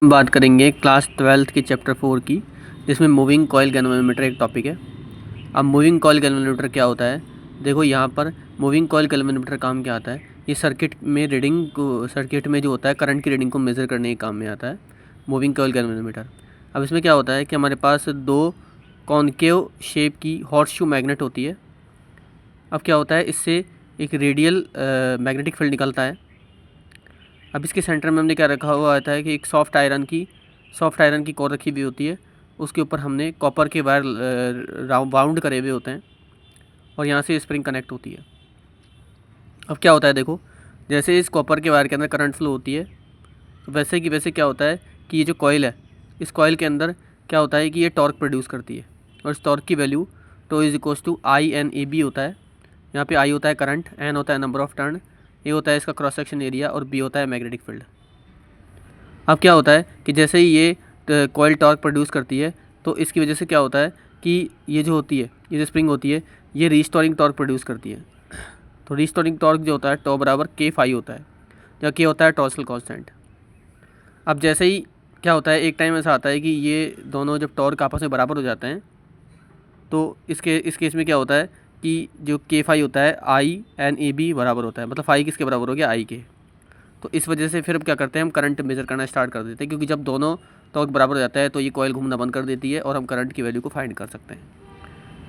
बात करेंगे class 12th की चैप्टर 4 की, जिसमें मूविंग कॉइल गैल्वेनोमीटर एक टॉपिक है। अब मूविंग कॉइल गैल्वेनोमीटर क्या होता है? देखो यहाँ पर मूविंग कॉइल गैल्वेनोमीटर काम क्या आता है, ये सर्किट में रीडिंग को, सर्किट में जो होता है करंट की रीडिंग को मेज़र करने के काम में आता है मूविंग कॉइल गैल्वेनोमीटर। अब इसमें क्या होता है कि हमारे पास दो कॉनकेव शेप की हॉर्सशू मैग्नेट होती है। अब क्या होता है, इससे एक रेडियल मैग्नेटिक फील्ड निकलता है। अब इसके सेंटर में हमने क्या रखा हुआ आता है कि एक सॉफ्ट आयरन की कोर रखी हुई होती है। उसके ऊपर हमने कॉपर के वायर वाउंड करे हुए होते हैं और यहाँ से स्प्रिंग कनेक्ट होती है। अब क्या होता है, देखो जैसे इस कॉपर के वायर के अंदर करंट फ्लो होती है, तो वैसे की वैसे क्या होता है कि ये जो कॉइल है, इस कॉइल के अंदर क्या होता है कि ये टॉर्क प्रोड्यूस करती है। और इस टॉर्क की value tau is equals to I N A B होता है। यहाँ पे आई होता है करंट, एन होता है नंबर ऑफ टर्न, ए होता है इसका क्रॉस सेक्शन एरिया और बी होता है मैग्नेटिक फील्ड। अब क्या होता है कि जैसे ही ये कॉइल टॉर्क प्रोड्यूस करती है, तो इसकी वजह से क्या होता है कि ये जो होती है, ये जो स्प्रिंग होती है, ये रीस्टोरिंग टॉर्क प्रोड्यूस करती है। तो रीस्टोरिंग टॉर्क जो होता है टॉ बराबर के फाई होता है, जहाँ के होता है टॉर्सल कांस्टेंट। अब जैसे ही क्या होता है, एक टाइम ऐसा आता है कि ये दोनों जब टॉर्क आपस में बराबर हो जाते हैं, तो इस केस में क्या होता है कि जो के फाई होता है आई एन ए बी बराबर होता है, मतलब फाई किसके बराबर हो गया, आई के। तो इस वजह से फिर अब क्या करते हैं, हम करंट मेज़र करना स्टार्ट कर देते हैं, क्योंकि जब दोनों टॉर्क बराबर हो जाता है तो ये कॉइल घूमना बंद कर देती है और हम करंट की वैल्यू को फाइंड कर सकते हैं।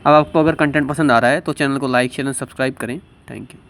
अब आपको अगर कंटेंट पसंद आ रहा है तो चैनल को लाइक शेयर एंड सब्सक्राइब करें। Thank you.